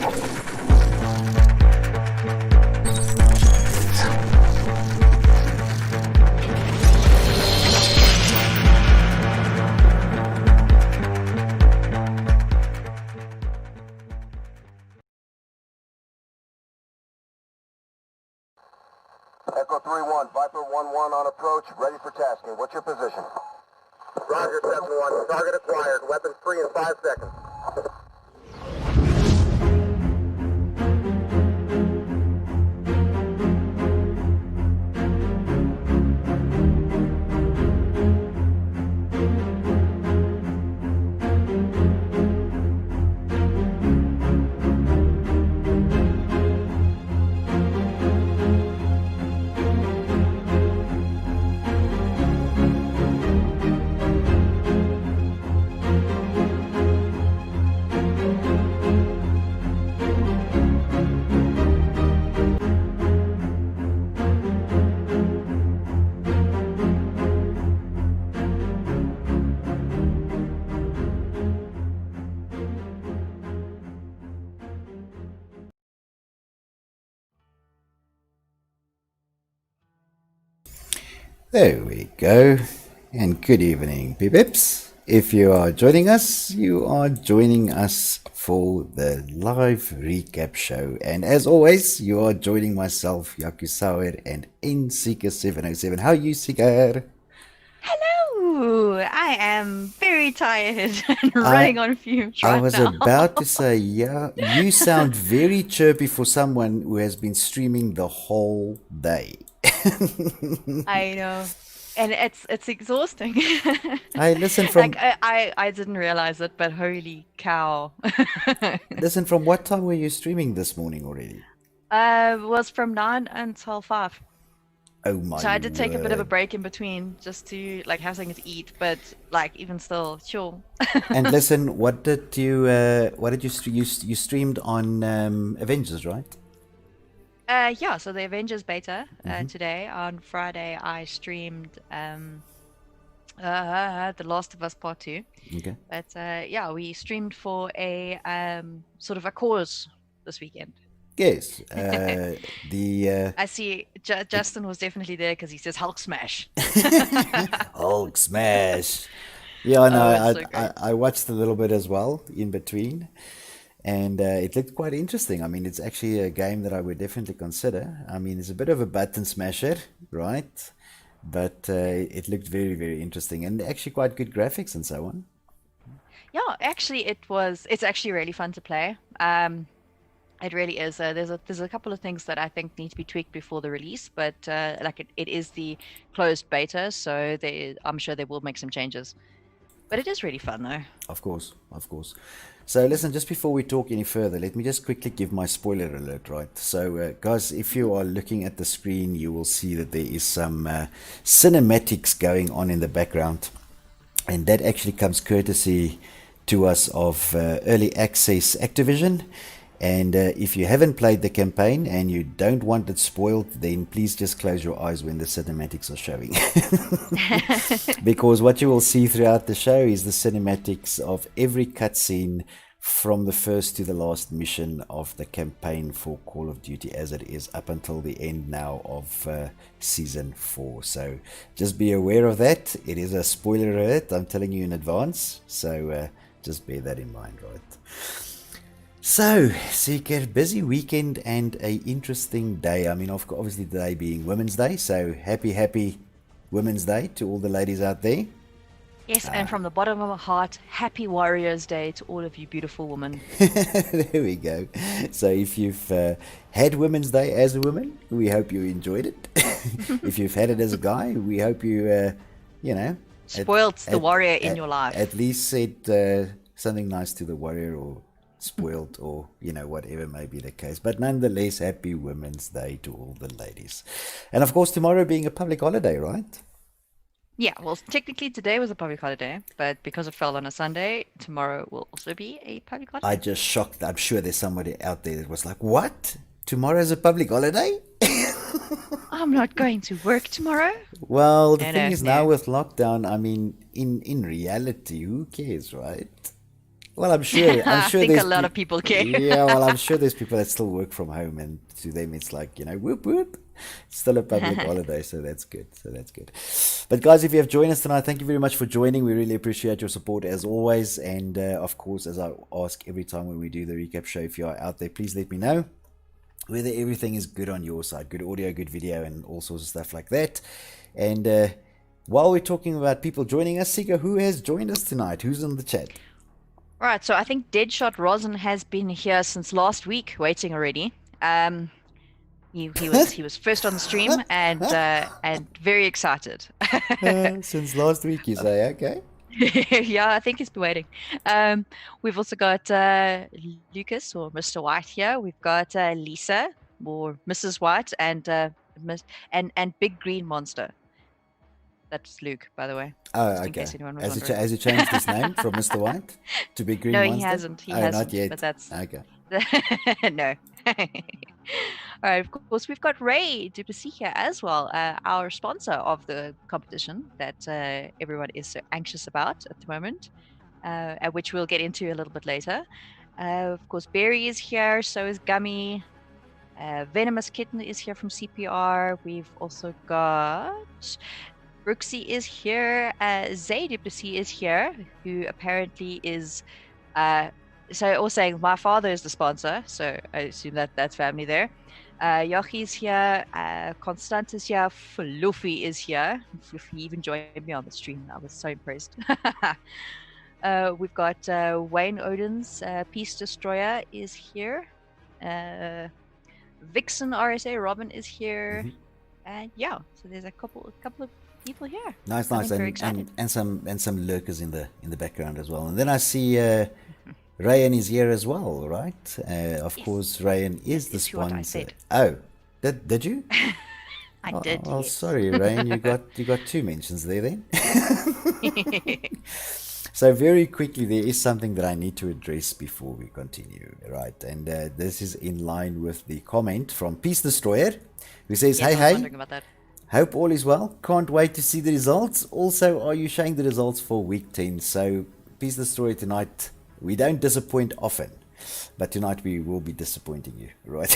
Echo 3-1, Viper 1-1 on approach, ready for tasking. What's your position? Roger, 7-1. Target acquired. Weapons free in 5 seconds. There we go. And good evening, Pipips. If you are joining us, you are joining us for the live recap show. And as always, you are joining myself, Yaku Sauer, and NSeeker707. How are you, Seeker? Hello! I am very tired and running on fumes right now. I was about to say, yeah, you sound very chirpy for someone who has been streaming the whole day. I know. And it's exhausting. I listen from... Like, I didn't realize it, but holy cow. Listen, from what time were you streaming this morning already? It was from 9 until 5. Oh my So I did take a bit of a word. break in between just to like have something to eat, but like even still, sure. And listen, what did you you streamed on Avengers, right? Yeah, so the Avengers beta today. On Friday I streamed The Last of Us Part 2. Okay. But yeah, we streamed for a sort of a cause this weekend. Yes. I see Justin was definitely there because he says Hulk smash. Hulk smash. Yeah, no, Oh, it's so great. I watched a little bit as well in between, and it looked quite interesting. I mean, it's actually a game that I would definitely consider. I mean, it's a bit of a button smasher, right? But it looked very, very interesting, and actually quite good graphics and so on. Yeah, actually it's actually really fun to play. It really is. There's a couple of things that I think need to be tweaked before the release, but like it is the closed beta, so I'm sure they will make some changes. But it is really fun though. Of course, of course. So listen, just before we talk any further, let me just quickly give my spoiler alert, right? So guys, if you are looking at the screen, you will see that there is some cinematics going on in the background. And that actually comes courtesy to us of Early Access Activision. And if you haven't played the campaign and you don't want it spoiled, then please just close your eyes when the cinematics are showing. Because what you will see throughout the show is the cinematics of every cutscene from the first to the last mission of the campaign for Call of Duty as it is up until the end now of Season 4. So just be aware of that. It is a spoiler alert, I'm telling you in advance. So just bear that in mind, right? So, Seeker, busy weekend and a interesting day. I mean, obviously today being Women's Day, so happy Women's Day to all the ladies out there. Yes, and from the bottom of my heart, happy Warriors Day to all of you beautiful women. There we go. So if you've had Women's Day as a woman, we hope you enjoyed it. If you've had it as a guy, we hope you, Spoiled the warrior in your life. At least said something nice to the warrior, or spoiled, or whatever may be the case. But nonetheless, happy Women's Day to all the ladies. And of course, tomorrow being a public holiday, right? Yeah, well, technically today was a public holiday, but because it fell on a Sunday, tomorrow will also be a public holiday. I just shocked. I'm sure there's somebody out there that was like, what? Tomorrow's a public holiday? I'm not going to work tomorrow. Well, the thing is now with lockdown, I mean, in reality, who cares, right? Well, I'm sure. I'm I sure think a there's. lot of people care. Yeah, well, I'm sure there's people that still work from home, and to them it's like, whoop whoop. It's still a public holiday, so that's good. So that's good. But guys, if you have joined us tonight, thank you very much for joining. We really appreciate your support as always, and of course, as I ask every time when we do the recap show, if you are out there, please let me know whether everything is good on your side, good audio, good video, and all sorts of stuff like that. And while we're talking about people joining us, Sika, who has joined us tonight? Who's on the chat? Right, so I think Deadshot Rosin has been here since last week, waiting already. He was first on the stream and very excited. Since last week, you say, okay. Yeah, I think he's been waiting. We've also got Lucas or Mr. White here. We've got Lisa or Mrs. White and Big Green Monster. That's Luke, by the way. Oh, Just in okay. case anyone was Has wondering. he changed his name from Mr. White to Big Green No, Monster? he hasn't. He Oh, hasn't. not yet. But that's Okay. no. All right, of course, we've got Ray Duplessis here as well, our sponsor of the competition that everyone is so anxious about at the moment, which we'll get into a little bit later. Of course, Barry is here, so is Gummy. Venomous Kitten is here from CPR. We've also got Brooksy is here. Zay Duplessis is here, who apparently is... so I was saying my father is the sponsor, so I assume that that's family there. Yochi's here, Constant is here, Fluffy is here. Fluffy even joined me on the stream. I was so impressed. We've got Wayne Odin's Peace Destroyer is here. Vixen RSA Robin is here. And yeah, so there's a couple of people here. Nice, and some lurkers in the background as well. And then I see Ryan is here as well, right? Of course, Ryan is the sponsor. Oh, did you? I did. Oh, yes. sorry, Ryan, you got two mentions there then. So very quickly, there is something that I need to address before we continue, right? And this is in line with the comment from Peace Destroyer, who says, Yes, hey, hope all is well. Can't wait to see the results. Also, are you showing the results for week 10? So, Peace Destroyer, tonight, we don't disappoint often. But tonight we will be disappointing you, right?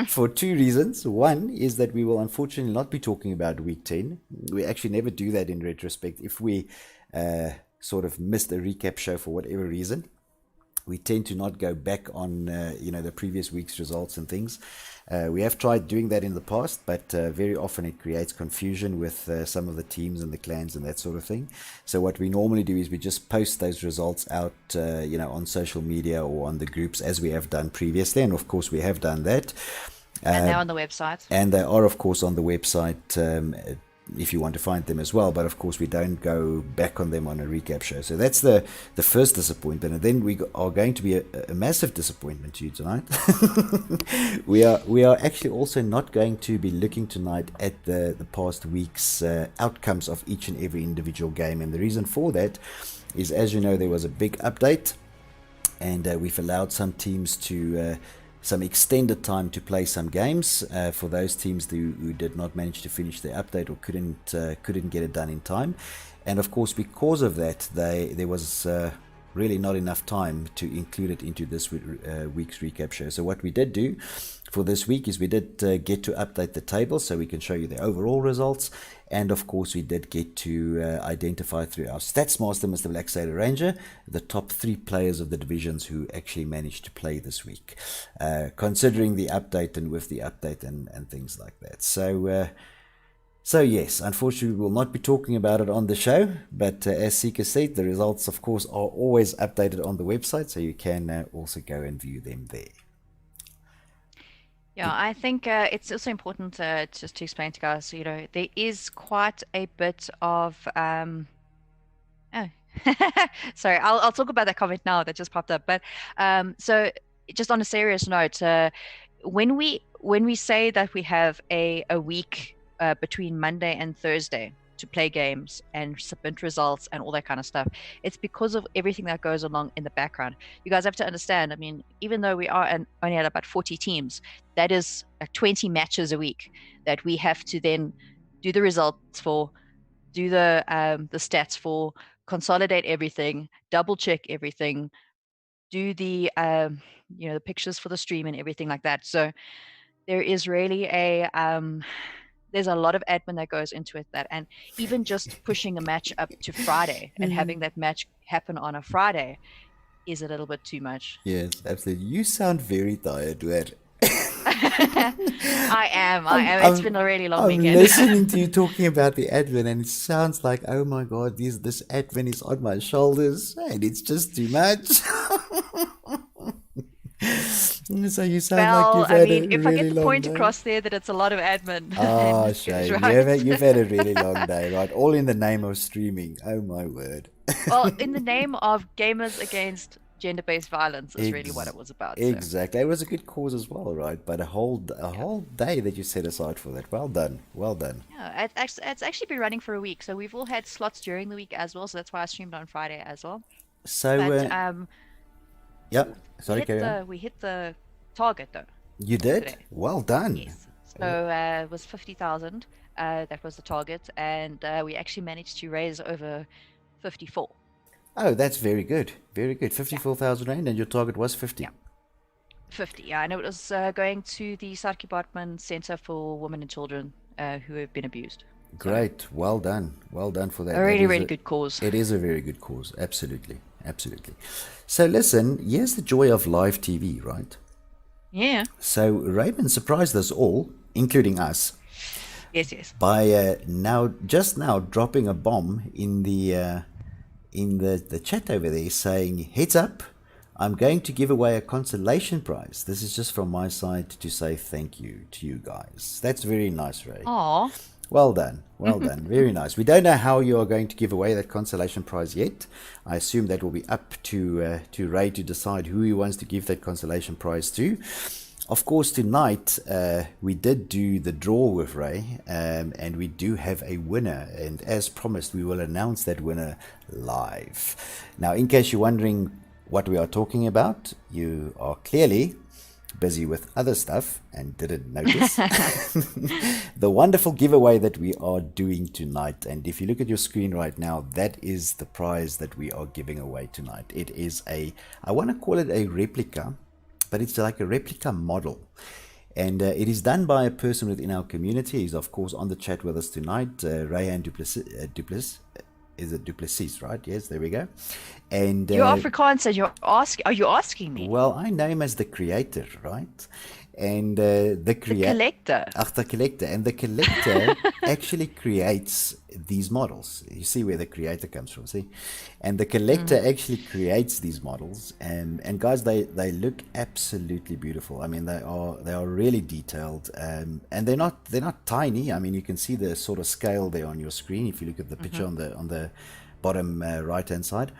For two reasons. One is that we will unfortunately not be talking about week 10. We actually never do that in retrospect. If we sort of missed a recap show for whatever reason, we tend to not go back on the previous week's results and things. We have tried doing that in the past, but very often it creates confusion with some of the teams and the clans and that sort of thing. So what we normally do is we just post those results out on social media or on the groups, as we have done previously, and of course we have done that. And they're on the website. And they are, of course, on the website if you want to find them as well. But, of course, we don't go back on them on a recap show. So that's the first disappointment. And then we are going to be a massive disappointment to you tonight. We are actually also not going to be looking tonight at the past week's outcomes of each and every individual game. And the reason for that is, as you know, there was a big update. And we've allowed some teams to... some extended time to play some games for those teams who did not manage to finish their update or couldn't get it done in time. And of course, because of that, there was really not enough time to include it into this week's recap show. So what we did do for this week is we did get to update the table so we can show you the overall results. And of course, we did get to identify through our stats master, Mr. Black Sailor Ranger, the top 3 players of the divisions who actually managed to play this week, considering the update and with the update and things like that. So yes, unfortunately, we will not be talking about it on the show, but as Sika said, the results, of course, are always updated on the website, so you can also go and view them there. Yeah, I think it's also important just to explain to guys, there is quite a bit of... sorry, I'll talk about that comment now that just popped up. But so just on a serious note, when we say that we have a week between Monday and Thursday to play games and submit results and all that kind of stuff, it's because of everything that goes along in the background. You guys have to understand, I mean, even though we are only at about 40 teams, that is 20 matches a week that we have to then do the results for, do the stats for, consolidate everything, double check everything, do the the pictures for the stream and everything like that. So there is really there's a lot of admin that goes into it, and even just pushing a match up to Friday and having that match happen on a Friday is a little bit too much. Yes, absolutely. You sound very tired, Wer. I am. It's been a really long I'm weekend. listening to you talking about the admin, and it sounds like, oh my God, this admin is on my shoulders, and it's just too much. So you sound like you've had a if really I get the long point day. across there that it's a lot of admin. Oh, then shame. it's right. You've had a really long day, right? All in the name of streaming. Oh my word. Well, in the name of Gamers Against Gender-Based Violence is really what it was about. So. Exactly. It was a good cause as well, right? But a whole day that you set aside for that. Well done. Well done. Yeah, it's actually been running for a week, so we've all had slots during the week as well. So that's why I streamed on Friday as well. So, But yeah. Sorry, carry on. we hit the target though. You did? Today. Well done. Yes. So it was 50,000. That was the target, and we actually managed to raise over 54. Oh, that's very good. Very good. 54,000 rand, and your target was 50. Yeah. 50, yeah, and it was going to the South Department Center for Women and Children who have been abused. Great. Well done. Well done for that. A really, really good cause. It is a very good cause. Absolutely. Absolutely. So listen, here's the joy of live TV, right? Yeah. So Raymond surprised us all, including us, Yes. by just now dropping a bomb in the chat over there, saying, heads up, I'm going to give away a consolation prize. This is just from my side to say thank you to you guys. That's very nice, Ray. Aw. Well done. Well done. Very nice. We don't know how you are going to give away that consolation prize yet. I assume that will be up to Ray to decide who he wants to give that consolation prize to. Of course, tonight we did do the draw with Ray, and we do have a winner. And as promised, we will announce that winner live. Now, in case you're wondering what we are talking about, you are clearly busy with other stuff and didn't notice the wonderful giveaway that we are doing tonight. And if you look at your screen right now, that is the prize that we are giving away tonight. It is I want to call it a replica, but it's like a replica model, and it is done by a person within our community. He's of course on the chat with us tonight, Rayan Duplessis. Is it Duplessis, right? Yes, there we go. And You're Afrikaans, and are you asking me? Well, I know him as the creator, right? And the collector. The collector. And the collector actually creates these models. You see where the creator comes from, see? And the collector actually creates these models. And guys, they look absolutely beautiful. I mean, they are really detailed. And they're not tiny. I mean, you can see the sort of scale there on your screen if you look at the picture on the bottom right-hand side.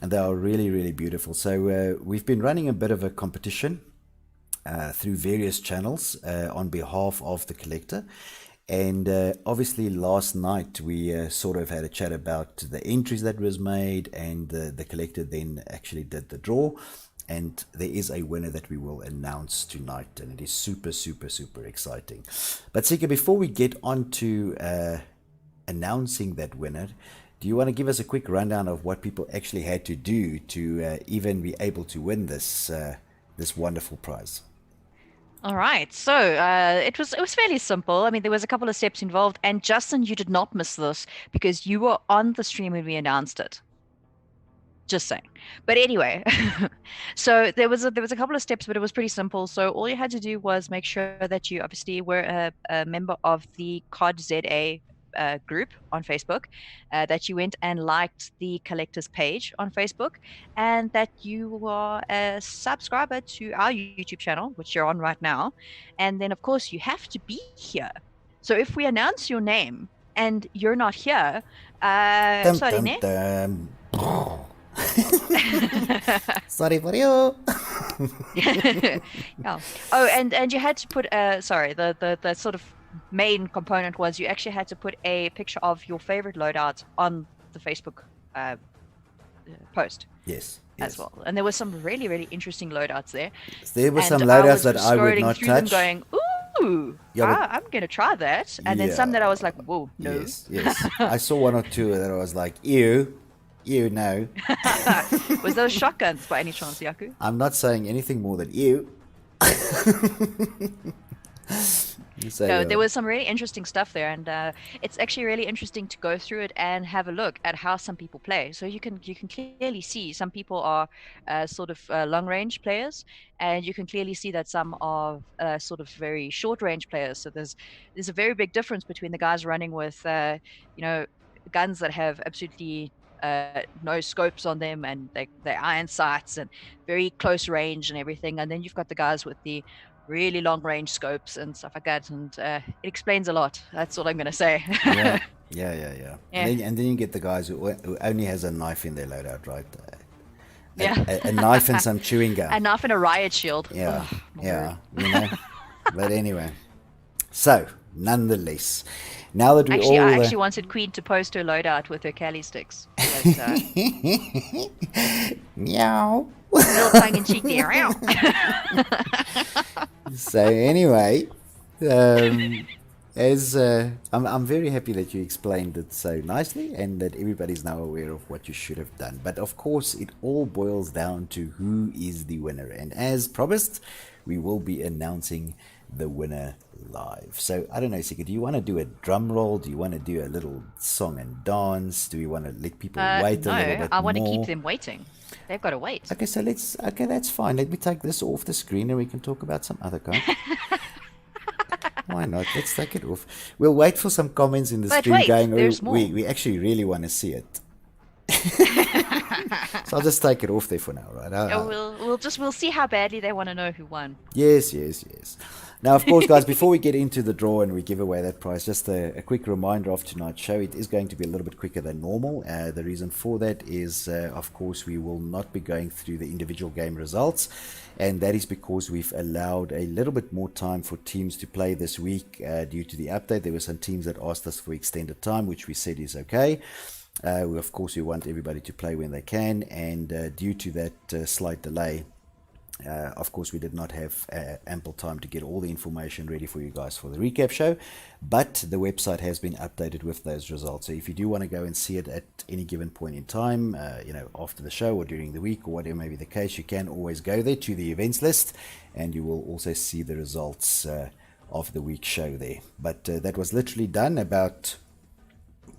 And they are really, really beautiful. So we've been running a bit of a competition through various channels on behalf of the collector. And obviously last night we sort of had a chat about the entries that was made, and the collector then actually did the draw. And there is a winner that we will announce tonight, and it is super, super, super exciting. But Sika, before we get on to announcing that winner, do you want to give us a quick rundown of what people actually had to do to even be able to win this wonderful prize? All right. So it was fairly simple. I mean, there was a couple of steps involved, and Justin, you did not miss this because you were on the stream when we announced it. Just saying. But anyway, so there was a couple of steps, but it was pretty simple. So all you had to do was make sure that you obviously were a member of the COD ZA group on Facebook, that you went and liked the collector's page on Facebook, and that you are a subscriber to our YouTube channel, which you're on right now. And then of course you have to be here. So if we announce your name and you're not here, sorry, ne? Sorry for you. Yeah. Oh, and you had to put the sort of main component was you actually had to put a picture of your favorite loadout on the Facebook post. Yes. As well. And there were some really, really interesting loadouts there. There were some loadouts that I would not through touch. Them going, ooh, I'm going to try that. And then some that I was like, whoa, no. Yes. I saw one or two that I was like, ew. You know. Was those shotguns by any chance, Yaku? I'm not saying anything more than you. So, No, there was some really interesting stuff there, and it's actually really interesting to go through it and have a look at how some people play. So you can clearly see some people are sort of long range players, and you can clearly see that some are sort of very short range players. So there's a very big difference between the guys running with you know guns that have absolutely no scopes on them, and they're iron sights and very close range and everything, and then you've got the guys with the really long range scopes and stuff like that, and it explains a lot. That's all I'm going to say. yeah, yeah. Yeah. And then you get the guys who only has a knife in their loadout, right? Yeah. A knife and some chewing gum. A knife and a riot shield. Yeah, Ugh, my yeah, word. But anyway. So, nonetheless, now that we Actually, all... I actually wanted Queen to post her loadout with her Cali sticks. But, Meow. little tongue in cheek there. So anyway, I'm very happy that you explained it so nicely and that everybody's now aware of what you should have done. But of course, it all boils down to who is the winner. And as promised, we will be announcing the winner live. So I don't know, Sika, do you want to do a drum roll? Do you want to do a little song and dance? Do we want to let people wait a little bit I want to more? keep them waiting. They've got to wait. Okay, so that's fine. Let me take this off the screen and we can talk about some other kind. Why not? Let's take it off. We'll wait for some comments in the But stream wait, going, there's more. we actually really want to see it. So I'll just take it off there for now, right? We'll see how badly they want to know who won. Yes. Now, of course, guys, before we get into the draw and we give away that prize, just a quick reminder of tonight's show. It is going to be a little bit quicker than normal. The reason for that is, of course, we will not be going through the individual game results. And that is because we've allowed a little bit more time for teams to play this week due to the update. There were some teams that asked us for extended time, which we said is okay. Of course, we want everybody to play when they can. And due to that slight delay, of course, we did not have ample time to get all the information ready for you guys for the recap show, but the website has been updated with those results. So if you do want to go and see it at any given point in time, after the show or during the week or whatever may be the case, you can always go there to the events list and you will also see the results of the week's show there. But that was literally done about,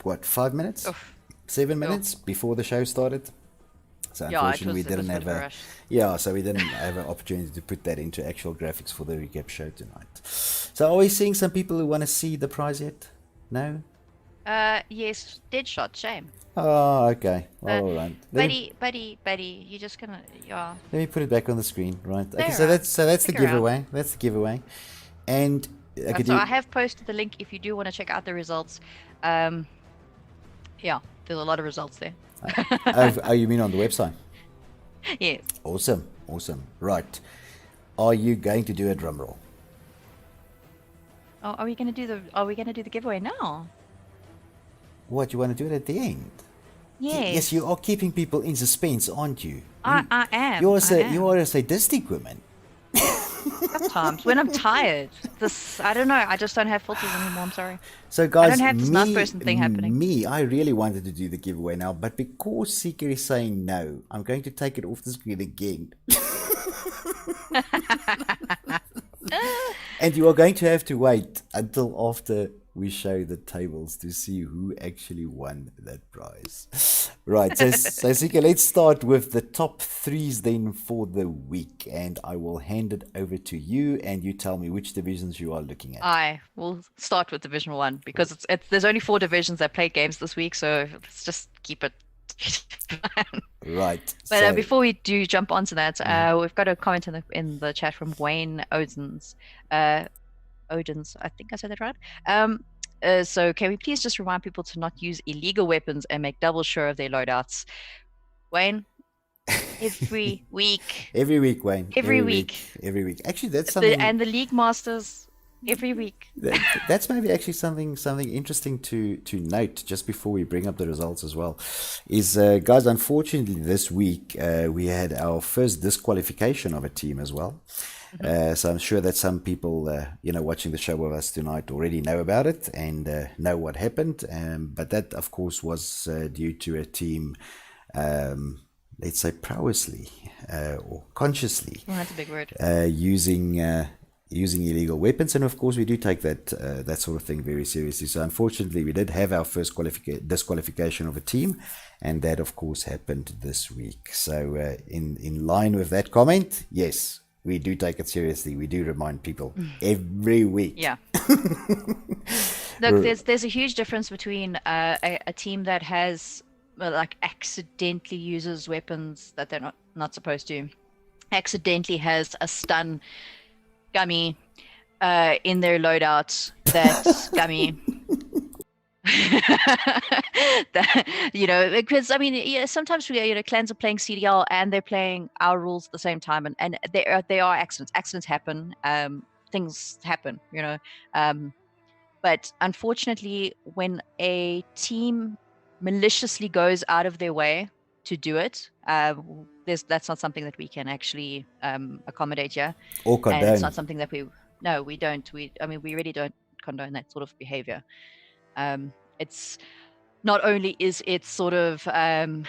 5 minutes? Oof. 7 minutes before the show started. So unfortunately, we didn't have we didn't have an opportunity to put that into actual graphics for the recap show tonight. So are we seeing some people who want to see the prize yet? No? Yes, Deadshot, shame. Oh, okay. All right. Buddy, you're just gonna, yeah. Let me put it back on the screen, right? Okay, There so that's the Figure out. giveaway. That's the giveaway. And So I have posted the link if you do want to check out the results. Yeah, there's a lot of results there. oh, you mean on the website? Yes. Awesome. Right. Are you going to do a drum roll? Oh, are we gonna do the giveaway now? What, you want to do it at the end? Yes. Yes, you are keeping people in suspense, aren't you? I am. You I are a sadistic woman. Sometimes when I'm tired. I don't know. I just don't have filters anymore. I'm sorry. So guys, I don't have this nice person thing happening. I really wanted to do the giveaway now, but because Seeker is saying no, I'm going to take it off the screen again. And you are going to have to wait until after we show the tables to see who actually won that prize. Right, so Sika, let's start with the top threes then for the week, and I will hand it over to you, and you tell me which divisions you are looking at. I will start with Division 1 because there's only 4 divisions that played games this week, so let's just keep it. Right. But before we do jump onto that, we've got a comment in the chat from Wayne Odins. Odins, I think I said that right. So can we please just remind people to not use illegal weapons and make double sure of their loadouts? Wayne, every week. Every week, Wayne. Every week. Every week. Actually, that's something. And the League Masters every week. That's maybe actually something interesting to note just before we bring up the results as well. Is guys, unfortunately, this week we had our first disqualification of a team as well. So I'm sure that some people, watching the show with us tonight already know about it and know what happened. But that, of course, was due to a team let's say prowessly or consciously Well, that's a big word. using illegal weapons, and of course we do take that sort of thing very seriously. So unfortunately we did have our first disqualification of a team, and that of course happened this week. So in line with that comment, yes, we do take it seriously. We do remind people every week. Yeah. Look, there's a huge difference between a team that has like accidentally uses weapons that they're not supposed to, accidentally has a stun gummy in their loadout that's gummy. Because I mean, yeah, sometimes clans are playing CDL and they're playing our rules at the same time, and there are accidents. Accidents happen. Things happen. But unfortunately, when a team maliciously goes out of their way to do it, that's not something that we can actually accommodate here. Or condone. And it's not something that we don't. We really don't condone that sort of behavior. It's not only is it sort of a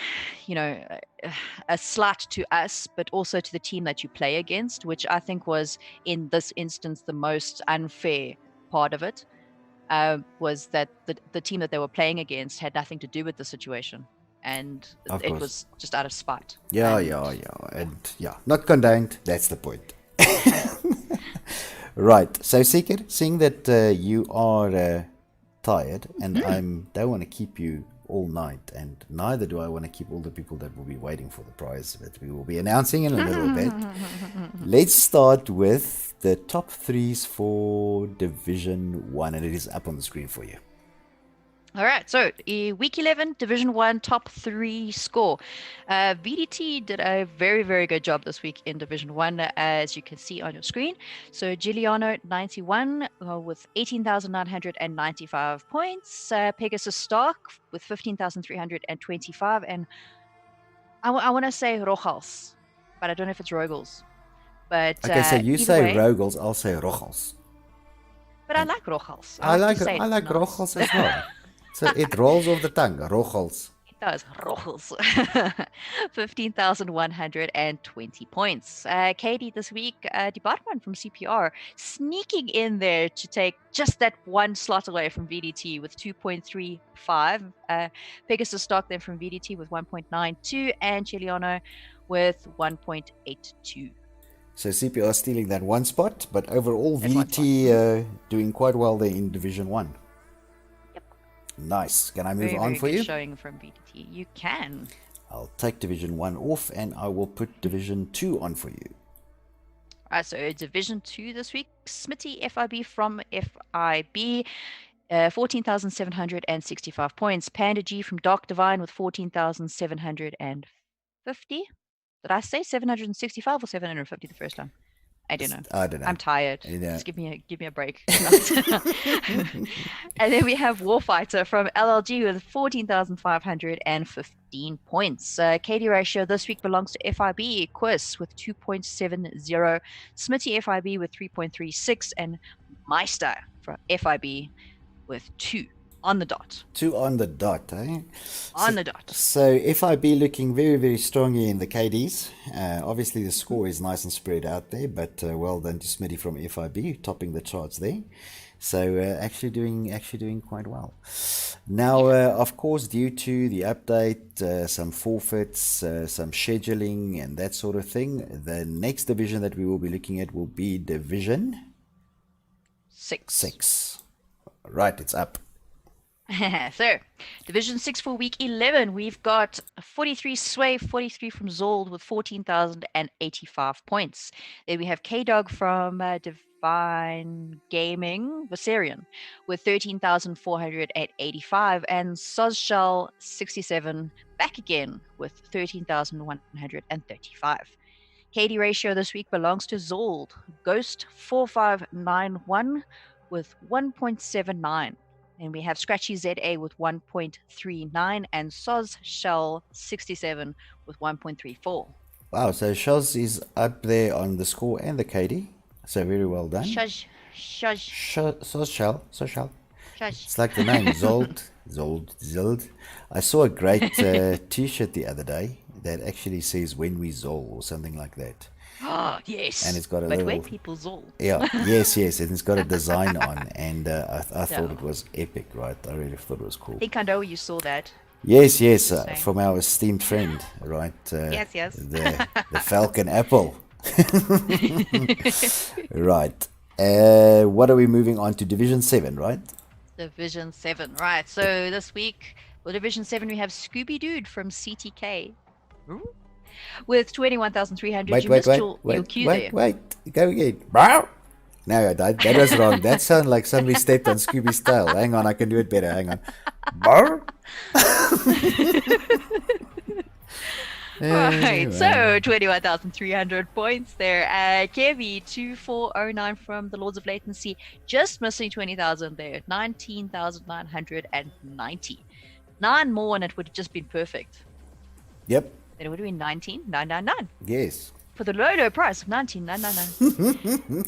slight to us, but also to the team that you play against, which I think was in this instance the most unfair part of it. Was that the team that they were playing against had nothing to do with the situation, and it was just out of spite. And not condoned. That's the point. Right. So Seeker, seeing that you are tired, and I don't want to keep you all night, and neither do I want to keep all the people that will be waiting for the prize that we will be announcing in a little bit. Let's start with the top threes for Division 1, and it is up on the screen for you. All right, so week 11, Division 1, top 3 score. VDT did a very, very good job this week in Division 1, as you can see on your screen. So Giuliano, 91, with 18,995 points. Pegasus Stark with 15,325. And I want to say Rojals, but I don't know if it's Rogals. But okay, so you say Rogals, I'll say Rojals. But I like Rojals. I like Rojals as well. So it rolls off the tongue, Rojals. It does, Rojals. 15,120 points. Katie this week, department from CPR, sneaking in there to take just that one slot away from VDT with 2.35. Pegasus Stock then from VDT with 1.92, and Giuliano with 1.82. So CPR stealing that one spot, but overall VDT doing quite well there in Division 1. Yep. Nice. Can I move on for you? Showing from VDT. You can. I'll take Division 1 off, and I will put Division 2 on for you. All right, so Division 2 this week. Smitty FIB from FIB. 14,765 points. Panda G from Dark Divine with 14,750. Did I say 765 or 750 the first time? I don't know. I'm tired. Just give me a break. And then we have Warfighter from LLG with 14,515 points. KD ratio this week belongs to FIB, Quiz with 2.70, Smitty FIB with 3.36, and Meister from FIB with 2 on the dot. 2 on the dot, eh? On the dot. So FIB looking very, very strongly in the KDs. Obviously the score is nice and spread out there, but well done to Smitty from FIB, topping the charts there. So actually doing quite well. Now, of course, due to the update, some forfeits, some scheduling and that sort of thing, the next division that we will be looking at will be Division 6. Right, it's up. So, Division 6 for week 11, we've got 43 Sway, 43 from Zold with 14,085 points. Then we have K-Dog from Divine Gaming, Viserion, with 13,485, and Sozshell 67 back again with 13,135. KD ratio this week belongs to Zold, Ghost 4591 with 1.79. And we have Scratchy ZA with 1.39 and Soz Shell 67 with 1.34. Wow, so Soz is up there on the score and the KD. So very well done. Soz Shell. Shush. It's like the name, Zold. I saw a great T-shirt the other day that actually says "When we Zol" or something like that. Oh, yes. And it's got a but little... where people Zol. Yeah, yes, and it's got a design on, and I thought Yeah. it was epic, right? I really thought it was cool. I think I know where you saw that. Yes, Interesting. from our esteemed friend, right? Yes. The Falcon Apple. Right. What are we moving on to? Division 7, right? Division 7. Right. So this week, for Division 7, we have Scooby Dude from CTK. With 21,300. Wait, You missed your cue there. wait. Go again. No, that was wrong. That sounded like somebody stepped on Scooby's tail. Hang on, I can do it better. Hang on. Right, so 21,300 points there. Kevi 2409 from the Lords of Latency, just missing 20,000 there. 19,990. 9 more and it would have just been perfect. Yep. Then it would have been 19,999 Yes. for the low price of 19,999.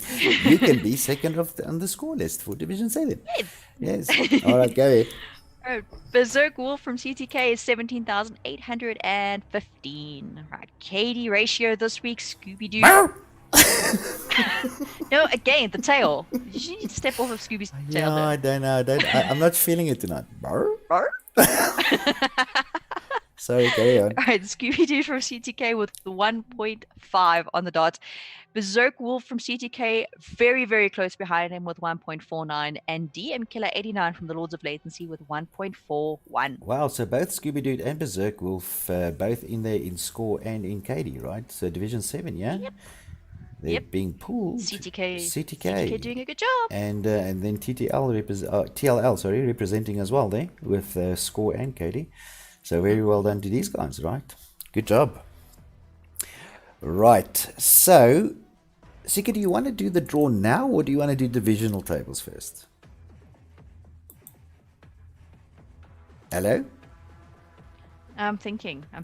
You can be second on the score list for Division 7. Yes. All right, go ahead. Berserk Wolf from CTK is 17,815. Right, KD ratio this week, Scooby Doo. No, again, the tail. You need to step off of Scooby's tail. No, I don't know. I'm not feeling it tonight. Sorry, carry on. All right, Scooby Doo from CTK with 1.5 on the dot. Berserk Wolf from CTK very, very close behind him with 1.49, and DM Killer 89 from the Lords of Latency with 1.41. Wow, so both Scooby Doo and Berserk Wolf both in there in score and in KD, right? So Division 7, yeah? Yep. They're being pulled. CTK doing a good job. And then TLL representing as well there with score and KD. So very well done to these guys, right? Good job. Right, so Sika, do you want to do the draw now or do you want to do divisional tables first? Hello? I'm thinking. I'm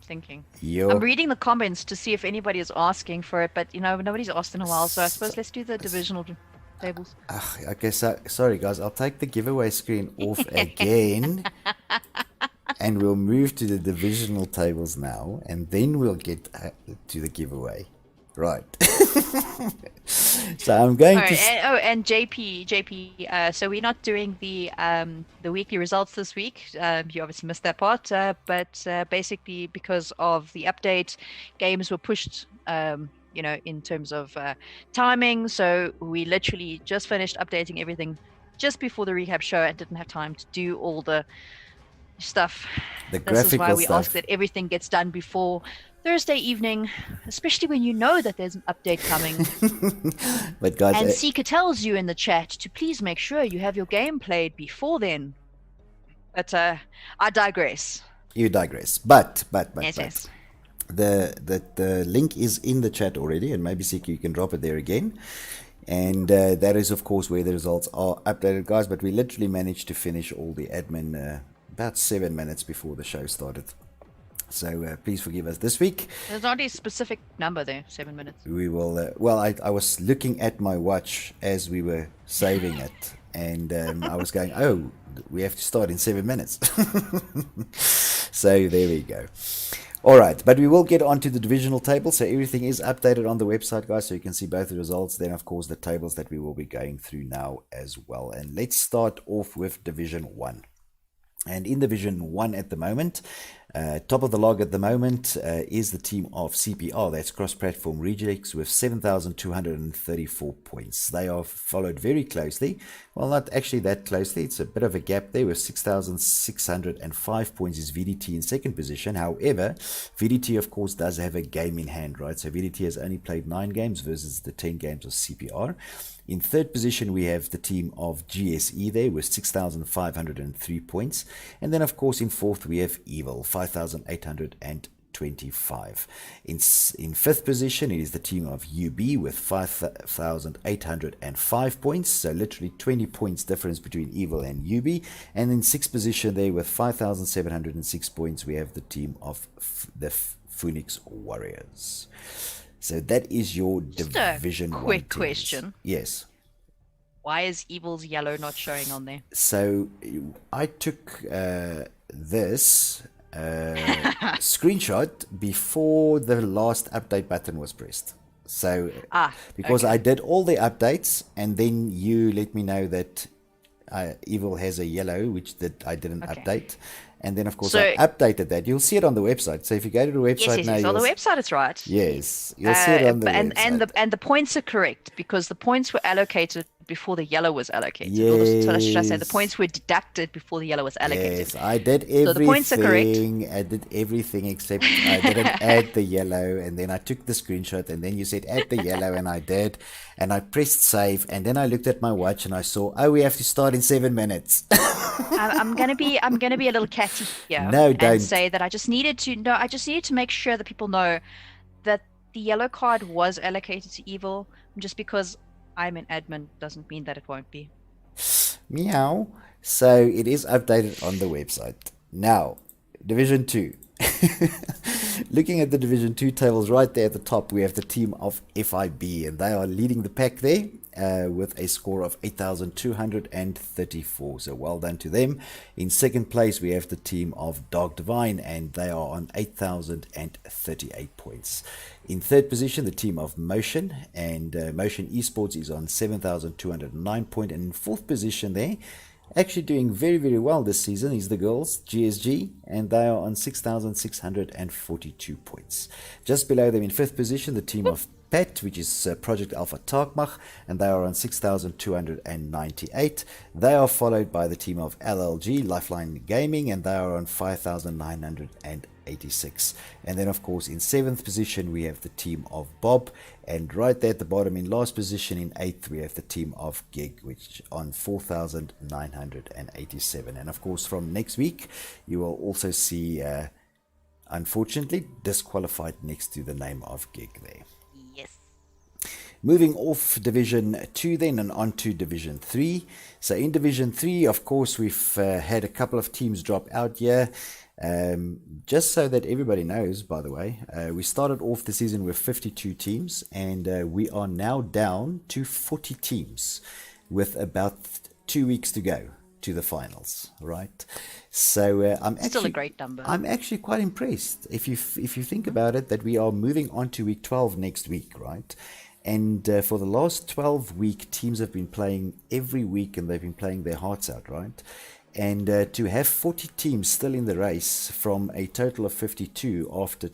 Yo. reading the comments to see if anybody is asking for it, but nobody's asked in a while, so I suppose let's do the divisional tables. Okay, so sorry guys, I'll take the giveaway screen off again. And we'll move to the divisional tables now, and then we'll get to the giveaway. Right. So I'm going to... and JP, so we're not doing the weekly results this week. You obviously missed that part, but basically because of the update, games were pushed, in terms of timing. So we literally just finished updating everything just before the recap show and didn't have time to do all the stuff. This is why we ask that everything gets done before Thursday evening, especially when you know that there's an update coming. But guys, and Seeker tells you in the chat to please make sure you have your game played before then. But I digress. You digress. But. Yes. The link is in the chat already, and maybe Seeker, you can drop it there again. And that is, of course, where the results are updated, guys. But we literally managed to finish all the admin about 7 minutes before the show started. So please forgive us this week. There's not a specific number there, 7 minutes. We will... I was looking at my watch as we were saving it. And I was going, oh, we have to start in 7 minutes. So there we go. All right, but we will get on to the divisional table. So everything is updated on the website, guys, so you can see both the results. Then, of course, the tables that we will be going through now as well. And let's start off with Division 1. And in Division 1 at the moment, top of the log at the moment is the team of CPR, that's Cross-Platform Rejects, with 7,234 points. They are followed very closely. Well, not actually that closely. It's a bit of a gap there with 6,605 points is VDT in second position. However, VDT, of course, does have a game in hand, right? So VDT has only played 9 games versus the 10 games of CPR. In third position, we have the team of GSE there with 6,503 points. And then, of course, in fourth, we have Evil, 5,825. In fifth position, it is the team of UB with 5,805 points. So literally 20 points difference between Evil and UB. And in sixth position there with 5,706 points, we have the team of the Phoenix Warriors. So that is your Division 1 quick teams. question. Yes. Why is Evil's yellow not showing on there? So I took this screenshot before the last update button was pressed. So because okay. I did all the updates, and then you let me know that Evil has a yellow, which I didn't update. And then, of course, I updated that. You'll see it on the website. So if you go to the website yes, now, on the website it's right. Yes, you'll see it on the website. And the points are correct because the points were allocated before the yellow was allocated. Yes. Or should I say the points were deducted before the yellow was allocated. Yes, I did everything. So the points are correct. I did everything except I didn't add the yellow, and then I took the screenshot, and then you said add the yellow, and I did, and I pressed save, and then I looked at my watch and I saw, oh, we have to start in 7 minutes. I'm gonna be a little catty here. No, don't. And say that I just needed to make sure that people know that the yellow card was allocated to Evil. Just because I'm an admin doesn't mean that it won't be. Meow. So it is updated on the website. Now, Division 2. Looking at the Division 2 tables right there at the top, we have the team of FIB, and they are leading the pack there with a score of 8,234. So well done to them. In second place, we have the team of Dark Divine, and they are on 8,038 points. In third position, the team of Motion, and Motion Esports is on 7,209 points. And in fourth position there, actually doing very, very well this season, is the girls, GSG, and they are on 6,642 points. Just below them in fifth position, the team of PET, which is Project Alpha Tarkmach, and they are on 6,298. They are followed by the team of LLG, Lifeline Gaming, and they are on 5,986. And then, of course, in seventh position, we have the team of Bob, and right there at the bottom, in last position, in eighth, we have the team of Gig, which on 4,987. And of course, from next week, you will also see, unfortunately, disqualified next to the name of Gig there. Yes. Moving off Division 2 then and on to Division 3. So in Division 3, of course, we've had a couple of teams drop out here. Just so that everybody knows, by the way, we started off the season with 52 teams, and we are now down to 40 teams with about 2 weeks to go to the finals, right? So I'm actually still a great number. I'm actually quite impressed if you think about it, that we are moving on to week 12 next week, right? And for the last 12-week, teams have been playing every week, and they've been playing their hearts out, right? And to have 40 teams still in the race from a total of 52 after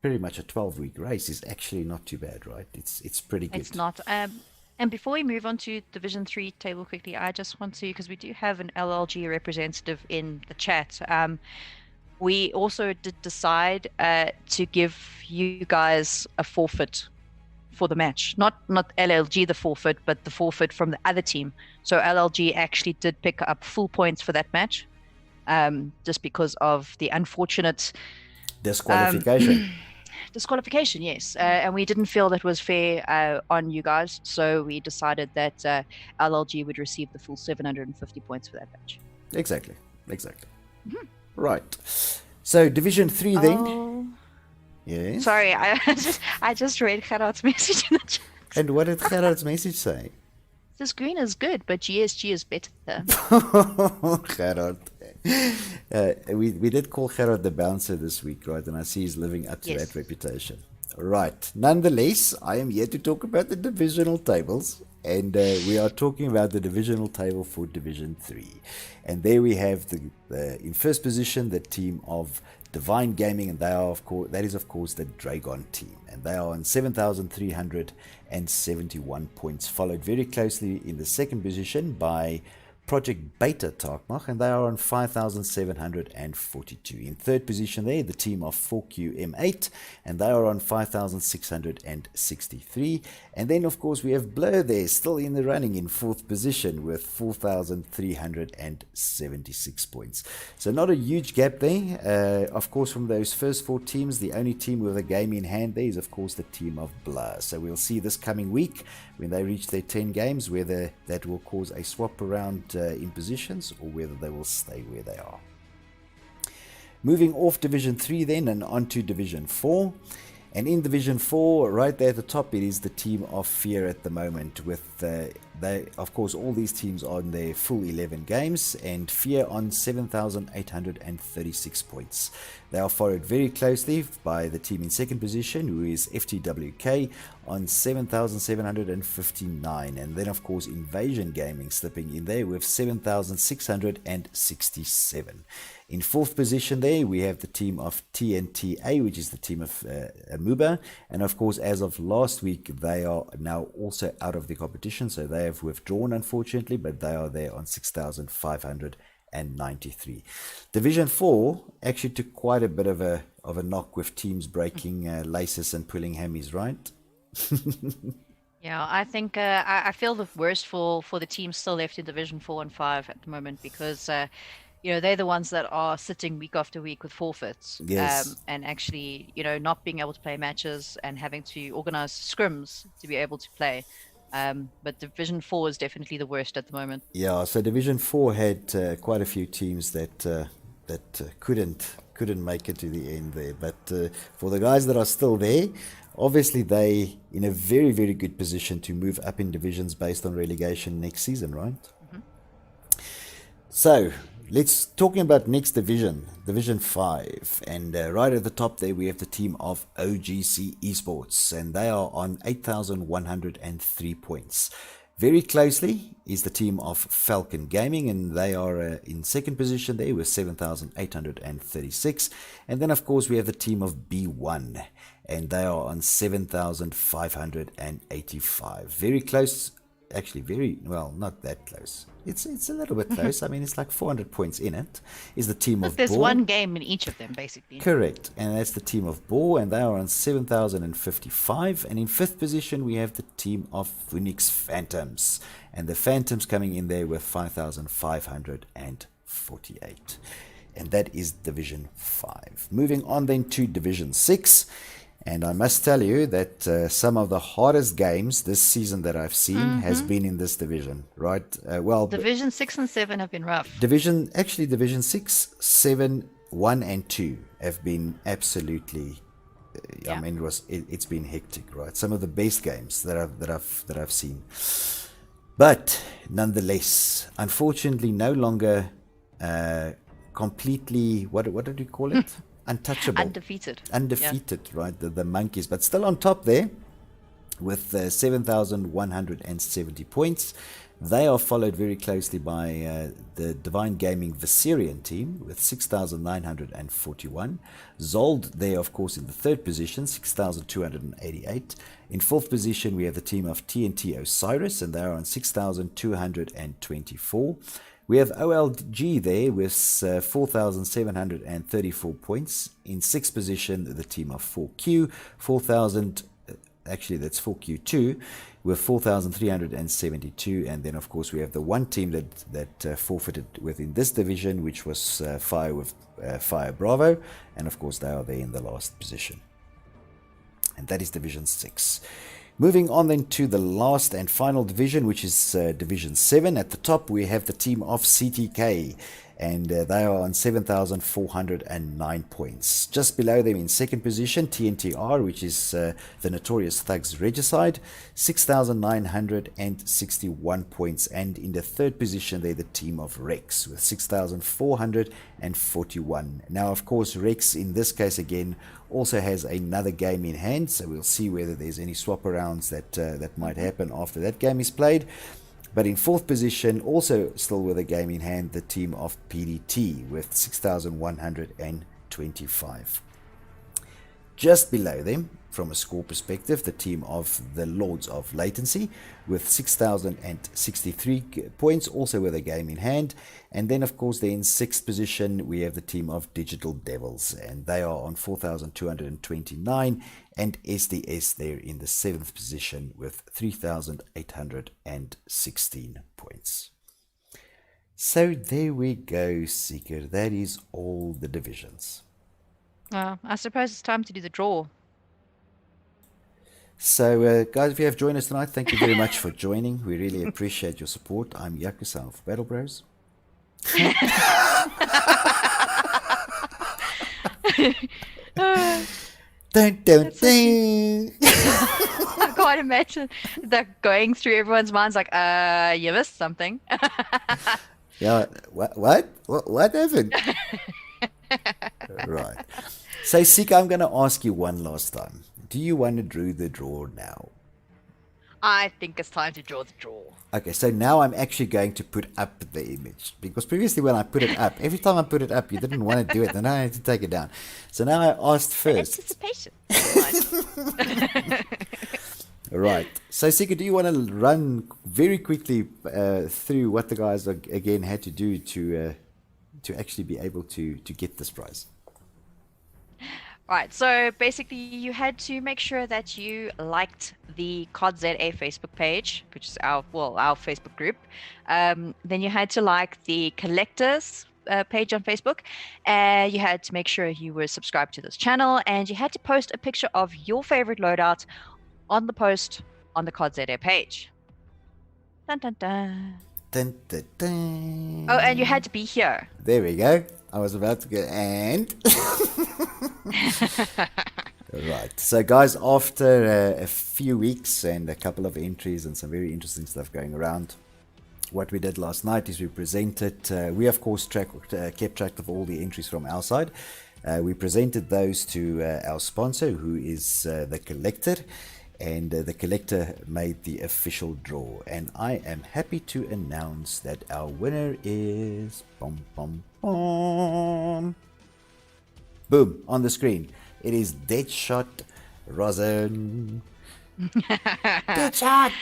pretty much a 12-week race is actually not too bad, right? It's pretty good. It's not. And before we move on to Division 3 table quickly, I just want to, because we do have an LLG representative in the chat, we also did decide to give you guys a forfeit for the match. Not LLG the forfeit, but the forfeit from the other team. So LLG actually did pick up full points for that match, just because of the unfortunate disqualification. Disqualification, yes. And we didn't feel that was fair on you guys, so we decided that LLG would receive the full 750 points for that match. Exactly. Mm-hmm. Right. So Division 3 then. Yes. Sorry, I just read Gerard's message in the chat. And what did Gerard's message say? This green is good, but GSG is better. Gerard. We did call Gerard the bouncer this week, right? And I see he's living up to that reputation. Right. Nonetheless, I am here to talk about the divisional tables. And we are talking about the divisional table for Division 3. And there we have in first position the team of Divine Gaming, and that is of course the Dragon team, and they are on 7,371 points, followed very closely in the second position by Project Beta Tarkmach, and they are on 5,742. In third position there, the team of 4QM8, and they are on 5,663. And then, of course, we have Blur there, still in the running in fourth position with 4,376 points. So not a huge gap there. Of course, from those first four teams, the only team with a game in hand there is, of course, the team of Blur. So we'll see this coming week when they reach their 10 games, whether that will cause a swap around in positions or whether they will stay where they are. Moving off Division 3 then and on to Division 4. And in Division 4, right there at the top, it is the team of Fear at the moment with they, of course, all these teams are on their full 11 games, and Fear on 7,836 points. They are followed very closely by the team in second position, who is FTWK on 7,759, and then of course Invasion Gaming slipping in there with 7,667. In fourth position there we have the team of TNTA, which is the team of Amuba, and of course as of last week they are now also out of the competition, so they have withdrawn unfortunately, but they are there on 6,593. Division 4 actually took quite a bit of a knock, with teams breaking laces and pulling hammies, right? Yeah, I think I feel the worst for the teams still left in Division 4 and 5 at the moment, because they're the ones that are sitting week after week with forfeits. Yes. And actually, not being able to play matches and having to organize scrims to be able to play. But Division 4 is definitely the worst at the moment. Yeah, so Division 4 had quite a few teams that couldn't make it to the end there. But for the guys that are still there, obviously they in a very, very good position to move up in divisions based on relegation next season, right? Mm-hmm. So let's talking about next division, Division 5, and right at the top there we have the team of OGC Esports, and they are on 8,103 points. Very closely is the team of Falcon Gaming, and they are in second position there with 7,836. And then of course we have the team of B1, and they are on 7,585. Very close, actually very, well, not that close. It's a little bit close. I mean, it's like 400 points in it. Is the team of There's Boar. one game in each of them, basically. Correct. And that's the team of Boar, and they are on 7,055. And in fifth position, we have the team of Phoenix Phantoms. And the Phantoms coming in there with 5,548. And that is Division 5. Moving on then to Division 6. And I must tell you that some of the hardest games this season that I've seen has been in this division, right? Division 6 and 7 have been rough. Division 6, 7, 1 and 2 have been absolutely, I mean, it's been hectic, right? Some of the best games that I've seen. But nonetheless, unfortunately, no longer completely, what did you call it? Untouchable. Undefeated, right? The monkeys, but still on top there with 7,170 points. They are followed very closely by the Divine Gaming Viserion team with 6,941. Zold there, of course, in the third position, 6,288. In fourth position, we have the team of TNT Osiris, and they are on 6,224. We have OLG there with 4,734 points. In sixth position, the team of 4Q, 4,000, actually that's 4Q2, with 4,372. And then, of course, we have the one team that forfeited within this division, which was Fire with Fire Bravo. And, of course, they are there in the last position. And that is Division 6. Moving on then to the last and final division, which is Division 7. At the top, we have the team of CTK, and they are on 7,409 points. Just below them in second position, TNTR, which is the Notorious Thugs Regicide, 6,961 points. And in the third position, they're the team of Rex with 6,441. Now, of course, Rex in this case again also has another game in hand, so we'll see whether there's any swap arounds that might happen after that game is played. But in fourth position, also still with a game in hand, the team of PDT with 6,125. Just below them, from a score perspective, the team of the Lords of Latency with 6,063 points, also with a game in hand. And then, of course, in sixth position, we have the team of Digital Devils, and they are on 4,229, and SDS there in the seventh position with 3,816 points. So there we go, Seeker. That is all the divisions. I suppose it's time to do the draw. So, guys, if you have joined us tonight, thank you very much for joining. We really appreciate your support. I'm Yakuza of Battle Bros. Dun, dun, That's so cute. dun. I can't imagine that going through everyone's minds like, you missed something. Yeah, what happened? Right. So, Sika, I'm going to ask you one last time. Do you want to draw the draw now? I think it's time to draw the draw. Okay, so now I'm actually going to put up the image, because previously when I put it up, every time I put it up, you didn't want to do it, and I had to take it down. So now I asked first. Anticipation. Fine. Right. So, Sika, do you want to run very quickly through what the guys again had to do to actually be able to get this prize? Right, so basically you had to make sure that you liked the CODZA Facebook page, which is our Facebook group. Then you had to like the collectors page on Facebook. You had to make sure you were subscribed to this channel, and you had to post a picture of your favorite loadout on the post on the CODZA page. Dun, dun, dun. Dun, dun, dun. Oh, and you had to be here. There we go. I was about to go, and... Right. So, guys, after a few weeks and a couple of entries and some very interesting stuff going around, what we did last night is we presented... we, of course, kept track of all the entries from our side. We presented those to our sponsor, who is the Collector. And the Collector made the official draw, and I am happy to announce that our winner is boom on the screen. It is Deadshot Rosin. Deadshot.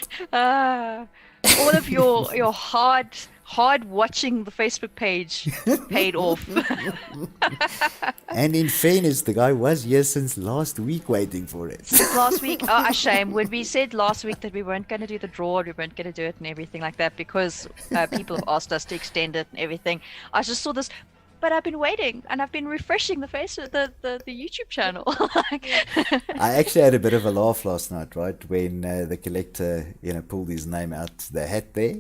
All of your hard watching the Facebook page paid off. And in fairness, the guy was here since last week waiting for it. Last week, oh, a shame. When we said last week that we weren't going to do the draw, we weren't going to do it and everything like that, because people have asked us to extend it and everything. I just saw this, but I've been waiting and I've been refreshing the YouTube channel. I actually had a bit of a laugh last night, right, when the Collector, pulled his name out the hat there.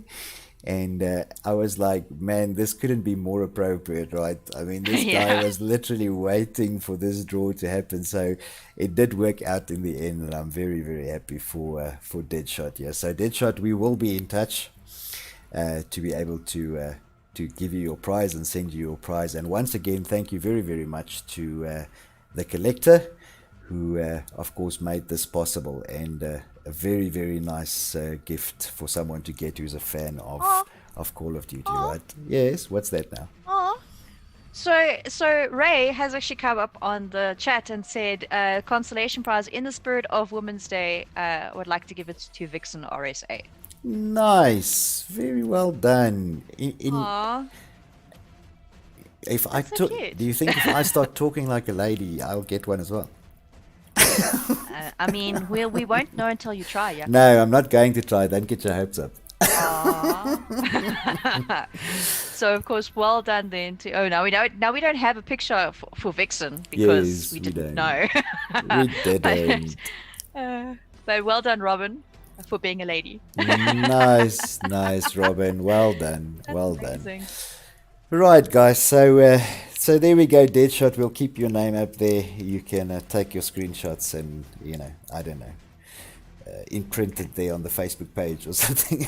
And I was like, man, this couldn't be more appropriate, right? I mean, this guy was literally waiting for this draw to happen. So it did work out in the end, and I'm very, very happy for Deadshot. Yeah, so Deadshot, we will be in touch to be able to give you your prize and send you your prize. And once again, thank you very, very much to the Collector, who, of course, made this possible. And a very, very nice gift for someone to get who's a fan of Call of Duty, right? Yes, what's that now? Oh, so Ray has actually come up on the chat and said, consolation prize in the spirit of Women's Day, would like to give it to Vixen RSA. Nice, very well done. If I so cute. do you think if I start talking like a lady, I'll get one as well? I mean, we won't know until you try, yeah. No, I'm not going to try. Don't get your hopes up. So of course, well done then to. Oh, now we don't have a picture for Vixen because we didn't know. We didn't. But well done, Robin, for being a lady. Nice, Robin. Well done. Well amazing. done. Right, guys. So there we go, Deadshot. We'll keep your name up there. You can take your screenshots and, I don't know, imprint it there on the Facebook page or something.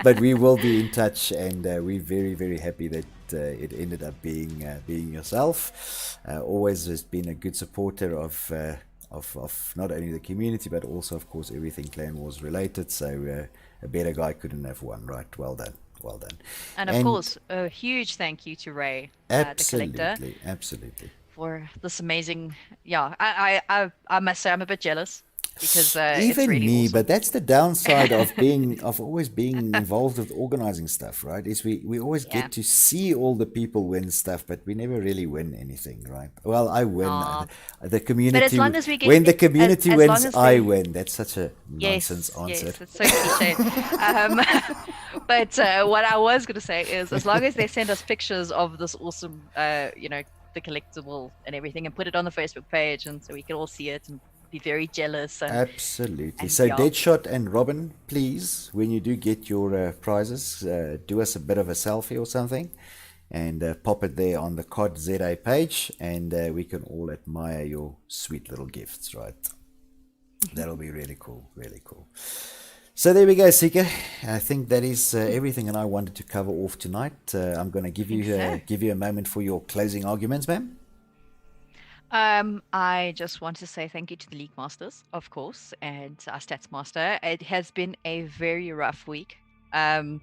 But we will be in touch, and we're very, very happy that it ended up being yourself. Always has been a good supporter of not only the community, but also, of course, everything Clan Wars related. So a better guy couldn't have won, right? Well done. Well done. And of course, a huge thank you to Ray, the Collector. Absolutely. For this amazing, I must say I'm a bit jealous because even it's really me, awesome. but that's the downside of always being involved with organizing stuff, right? Is we always get to see all the people win stuff, but we never really win anything, right? Well, I win. The community. But as long as we get, when the community as wins, as I win. That's such a yes, nonsense answer. Yes, it's so cliche. But what I was going to say is, as long as they send us pictures of this awesome, the collectible and everything, and put it on the Facebook page, and so we can all see it and be very jealous. Absolutely. And so Deadshot and Robin, please, when you do get your prizes, do us a bit of a selfie or something, and pop it there on the COD ZA page, and we can all admire your sweet little gifts, right? That'll be really cool, really cool. So there we go, Sika. I think that is everything that I wanted to cover off tonight. I'm going to give you a moment for your closing arguments, ma'am. I just want to say thank you to the League Masters, of course, and our Stats Master. It has been a very rough week, and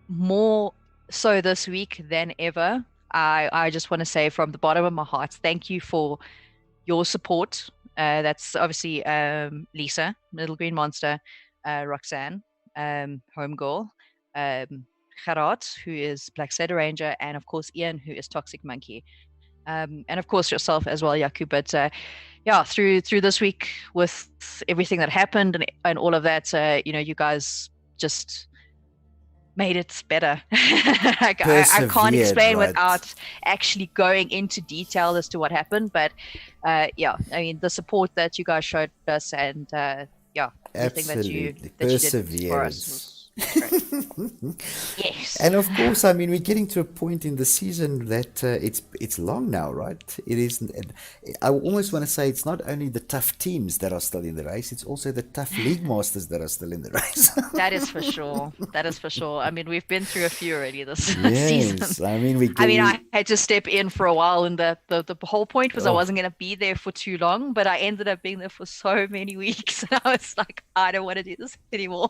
more so this week than ever. I just want to say from the bottom of my heart, thank you for your support. That's obviously Lisa, Little Green Monster, Roxanne, Homegirl, Gerard, who is Black Slater Ranger, and of course Ian, who is Toxic Monkey. And of course yourself as well, Yaku. But yeah, through this week with everything that happened and all of that, you guys just made it better. I can't explain without actually going into detail as to what happened. But yeah, I mean, the support that you guys showed us, and yeah, everything that you did for us was yes. And of course, I mean, we're getting to a point in the season that it's long now, right? It is. I almost want to say it's not only the tough teams that are still in the race; it's also the tough league masters that are still in the race. That is for sure. That is for sure. I mean, we've been through a few already this season. I mean, I had to step in for a while, and the whole point was I wasn't going to be there for too long, but I ended up being there for so many weeks, and I was like, I don't want to do this anymore.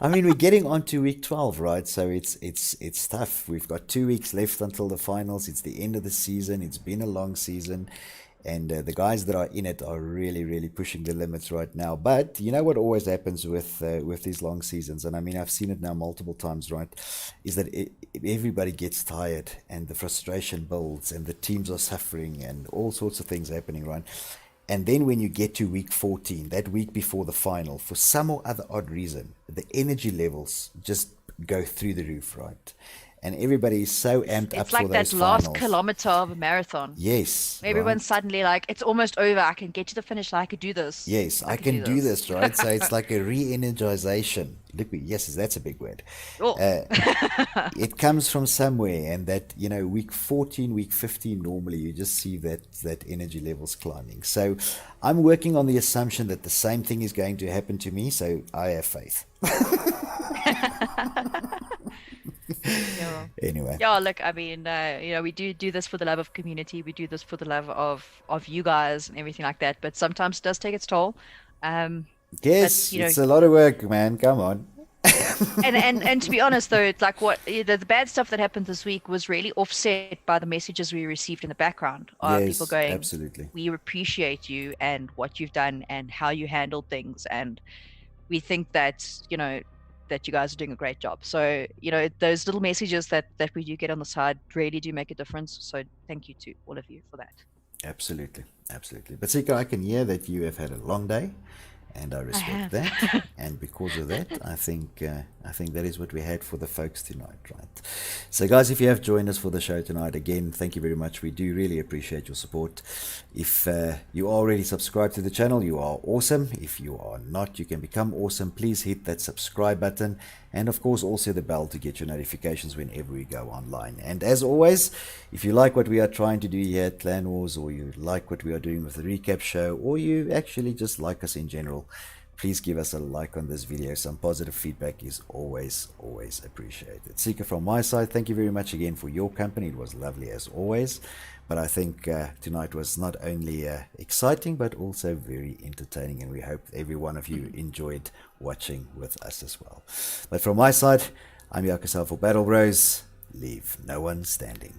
I mean, we're getting on to week 12, right? So it's tough. We've got 2 weeks left until the finals. It's the end of the season. It's been a long season, and the guys that are in it are really, really pushing the limits right now. But you know what always happens with these long seasons, and I mean, I've seen it now multiple times, right? Is that everybody gets tired, and the frustration builds, and the teams are suffering, and all sorts of things happening, right? And then when you get to week 14, that week before the final, for some or other odd reason, the energy levels just go through the roof, right? And everybody is so amped up for those finals. It's like that last kilometer of a marathon. Yes. Everyone's suddenly like, it's almost over. I can get to the finish line. I could do this. Yes, I can do this, right? So it's like a re-energization. Yes, that's a big word. Oh. It comes from somewhere, and that, week 14, week 15, normally you just see that energy levels climbing. So I'm working on the assumption that the same thing is going to happen to me, so I have faith. Yeah. Anyway. Yeah, look, I mean, we do this for the love of community. We do this for the love of you guys and everything like that. But sometimes it does take its toll. Yes, but, it's a lot of work, man. Come on. and to be honest, though, it's like the bad stuff that happened this week was really offset by the messages we received in the background of people going, absolutely, we appreciate you and what you've done and how you handled things, and we think that that you guys are doing a great job. So those little messages that we do get on the side really do make a difference. So thank you to all of you for that. Absolutely. But Sika, I can hear that you have had a long day, and I respect that. And because of that, I think that is what we had for the folks tonight, right? So guys, if you have joined us for the show tonight, again, thank you very much. We do really appreciate your support. If you are already subscribed to the channel, you are awesome. If you are not, you can become awesome. Please hit that subscribe button, and of course also the bell to get your notifications whenever we go online. And as always, if you like what we are trying to do here at Clan Wars, or you like what we are doing with the recap show, or you actually just like us in general, please give us a like on this video. Some positive feedback is always appreciated. Sika, from my side, thank you very much again for your company. It was lovely as always. But I think tonight was not only exciting, but also very entertaining. And we hope every one of you enjoyed watching with us as well. But from my side, I'm Yakusal for Battle Bros. Leave no one standing.